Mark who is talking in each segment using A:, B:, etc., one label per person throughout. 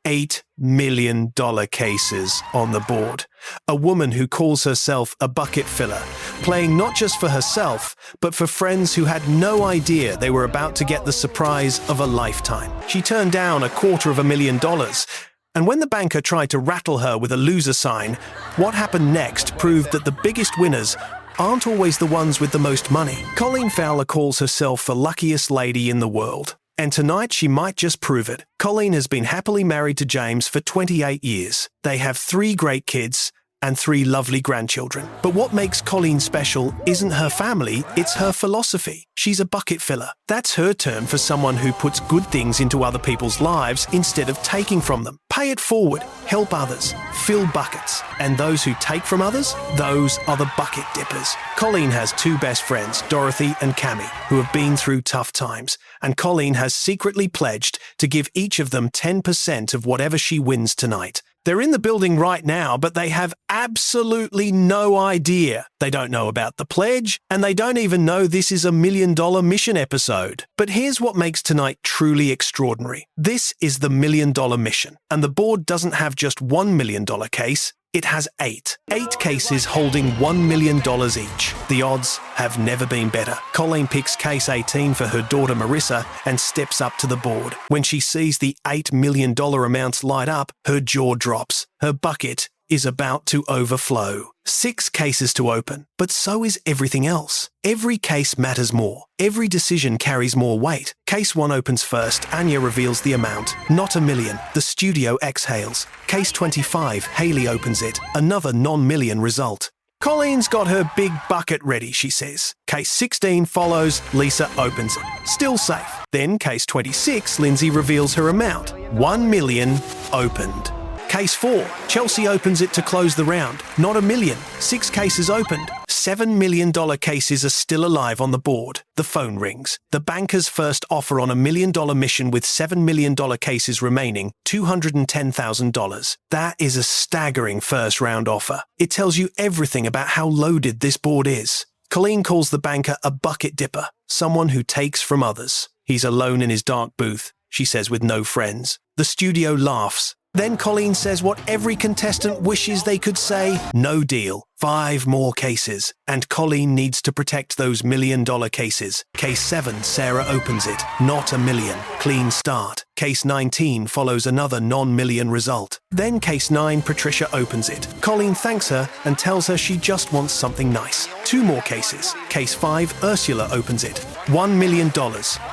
A: $8 million cases on the board. A woman who calls herself a bucket filler, playing not just for herself, but for friends who had no idea they were about to get the surprise of a lifetime. She turned down $250,000. And when the banker tried to rattle her with a loser sign, what happened next proved that the biggest winners aren't always the ones with the most money. Colleen Fowler calls herself the luckiest lady in the world. And tonight she might just prove it. Colleen has been happily married to James for 28 years. They have 3 great kids and 3 lovely grandchildren. But what makes Colleen special isn't her family, it's her philosophy. She's a bucket filler. That's her term for someone who puts good things into other people's lives instead of taking from them. Pay it forward, help others, fill buckets. And those who take from others, those are the bucket dippers. Colleen has 2 best friends, Dorothy and Cammy, who have been through tough times. And Colleen has secretly pledged to give each of them 10% of whatever she wins tonight. They're in the building right now, but they have absolutely no idea. They don't know about the pledge, and they don't even know this is a $1 million mission episode. But here's what makes tonight truly extraordinary. This is the $1 million mission, and the board doesn't have just $1 million case. It has 8 cases holding $1 million each. The odds have never been better. Colleen picks case 18 for her daughter Marissa and steps up to the board. When she sees the $8 million amounts light up, her jaw drops. Her bucket is about to overflow. 6 cases to open, but so is everything else. Every case matters more. Every decision carries more weight. Case 1 opens first. Anya reveals the amount. Not $1 million. The studio exhales. Case 25, Haley opens it. Another non-million result. Colleen's got her big bucket ready, she says. Case 16 follows. Lisa opens it. Still safe. Then case 26, Lindsay reveals her amount. $1 million opened. Case 4, Chelsea opens it to close the round. Not $1 million. 6 cases opened. $7 million cases are still alive on the board. The phone rings. The banker's first offer on $1 million mission with $7 million cases remaining, $210,000. That is a staggering first round offer. It tells you everything about how loaded this board is. Colleen calls the banker a bucket dipper, someone who takes from others. He's alone in his dark booth, she says, with no friends. The studio laughs. Then Colleen says what every contestant wishes they could say. No deal. 5 more cases. And Colleen needs to protect those $1 million cases. Case 7, Sarah opens it. Not $1 million. Clean start. Case 19 follows another non-million result. Then case 9, Patricia opens it. Colleen thanks her and tells her she just wants something nice. 2 more cases. Case 5, Ursula opens it. $1 million.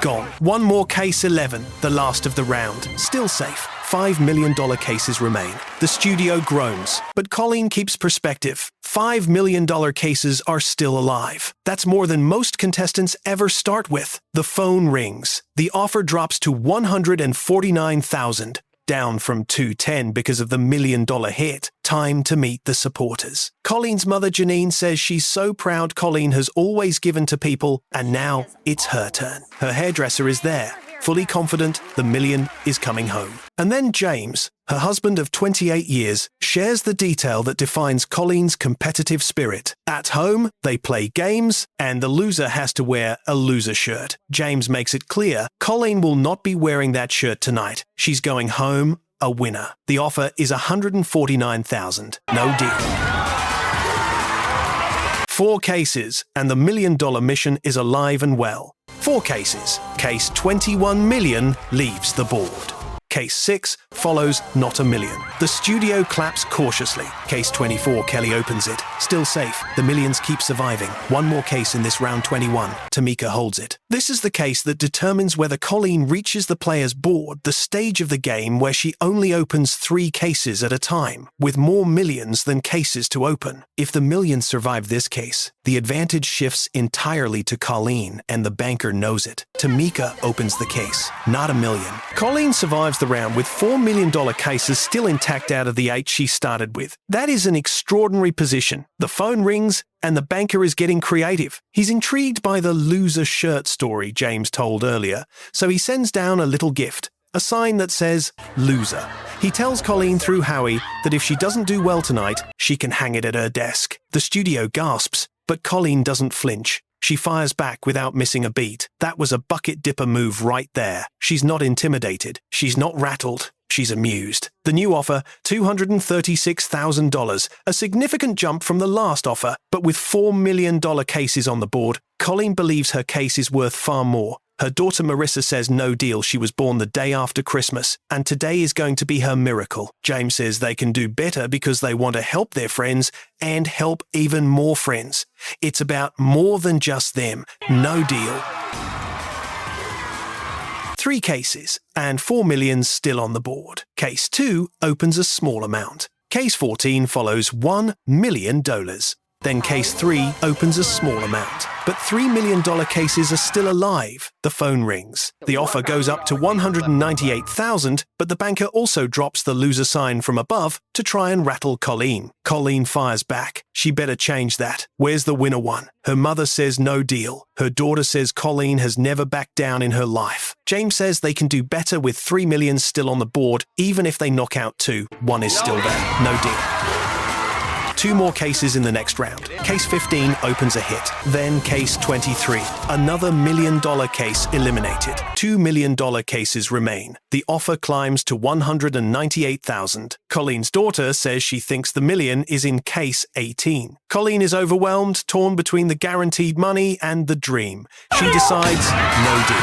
A: Gone. 1 more case 11, the last of the round. Still safe. $5 million cases remain. The studio groans, but Colleen keeps perspective. $5 million cases are still alive. That's more than most contestants ever start with. The phone rings. The offer drops to $149,000, down from $210 because of the $1 million hit. Time to meet the supporters. Colleen's mother Janine says she's so proud Colleen has always given to people, and now it's her turn. Her hairdresser is there, fully confident the $1 million is coming home. And then James, her husband of 28 years, shares the detail that defines Colleen's competitive spirit. At home, they play games, and the loser has to wear a loser shirt. James makes it clear Colleen will not be wearing that shirt tonight. She's going home a winner. The offer is $149,000. No deal. 4 cases, and the $1 million mission is alive and well. 4 cases. Case 21 million leaves the board. Case 6 follows not $1 million. The studio claps cautiously. Case 24, Kelly opens it. Still safe. The millions keep surviving. 1 more case in this round 21. Tamika holds it. This is the case that determines whether Colleen reaches the player's board, the stage of the game where she only opens 3 cases at a time, with more millions than cases to open. If the millions survive this case, the advantage shifts entirely to Colleen, and the banker knows it. Tamika opens the case. Not $1 million. Colleen survives the round with $4 million cases still intact out of the 8 she started with. That is an extraordinary position. The phone rings, and the banker is getting creative. He's intrigued by the loser shirt story James told earlier, so he sends down a little gift, a sign that says, loser. He tells Colleen through Howie that if she doesn't do well tonight, she can hang it at her desk. The studio gasps, but Colleen doesn't flinch. She fires back without missing a beat. That was a bucket dipper move right there. She's not intimidated. She's not rattled. She's amused. The new offer, $236,000, a significant jump from the last offer, but with $4 million cases on the board, Colleen believes her case is worth far more. Her daughter Marissa says no deal. She was born the day after Christmas, and today is going to be her miracle. James says they can do better because they want to help their friends and help even more friends. It's about more than just them. No deal. 3 cases, and $4 million still on the board. Case 2 opens a small amount. Case 14 follows $1 million. Then case 3 opens a small amount. But $3 million cases are still alive. The phone rings. The offer goes up to $198,000, but the banker also drops the loser sign from above to try and rattle Colleen. Colleen fires back. She better change that. Where's the winner one? Her mother says no deal. Her daughter says Colleen has never backed down in her life. James says they can do better with $3 million still on the board, even if they knock out 2. 1 is still there. No deal. 2 more cases in the next round. Case 15 opens a hit. Then case 23. Another $1 million case eliminated. $2 million cases remain. The offer climbs to $198,000. Colleen's daughter says she thinks the million is in case 18. Colleen is overwhelmed, torn between the guaranteed money and the dream. She decides no deal.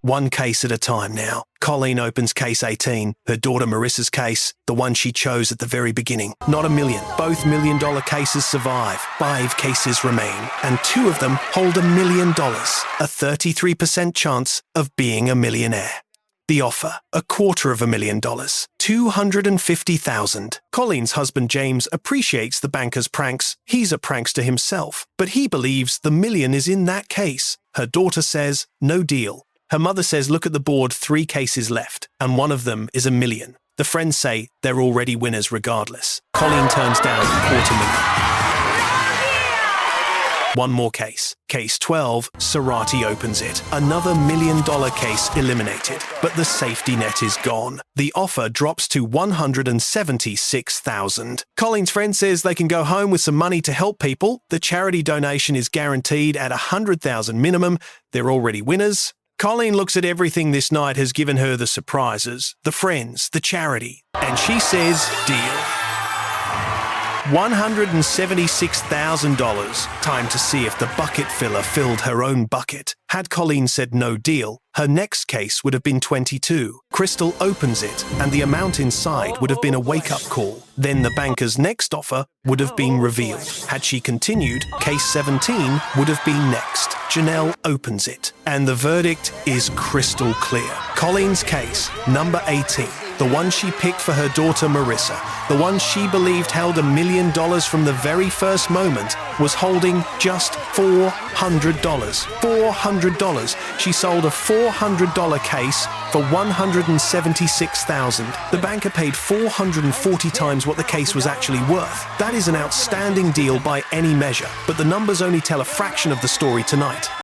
A: 1 case at a time now. Colleen opens case 18, her daughter Marissa's case, the one she chose at the very beginning. Not $1 million. Both $1 million cases survive. 5 cases remain, and 2 of them hold $1 million. A 33% chance of being a millionaire. The offer, $250,000. $250,000. Colleen's husband James appreciates the banker's pranks. He's a prankster himself, but he believes the million is in that case. Her daughter says, no deal. Her mother says look at the board, 3 cases left, and one of them is $1 million. The friends say they're already winners regardless. Colleen turns down $250,000. 1 more case. Case 12, Sarati opens it. Another $1 million case eliminated, but the safety net is gone. The offer drops to $176,000. Colleen's friend says they can go home with some money to help people. The charity donation is guaranteed at $100,000 minimum. They're already winners. Colleen looks at everything this night has given her the surprises, the friends, the charity, and she says, deal. $176,000. Time to see if the bucket filler filled her own bucket. Had Colleen said no deal, her next case would have been 22. Crystal opens it, and the amount inside would have been a wake-up call. Then the banker's next offer would have been revealed. Had she continued, case 17 would have been next. Janelle opens it, and the verdict is crystal clear. Colleen's case, number 18. The one she picked for her daughter Marissa, the one she believed held $1 million from the very first moment, was holding just $400. $400. She sold a $400 case for $176,000. The banker paid 440 times what the case was actually worth. That is an outstanding deal by any measure, but the numbers only tell a fraction of the story tonight.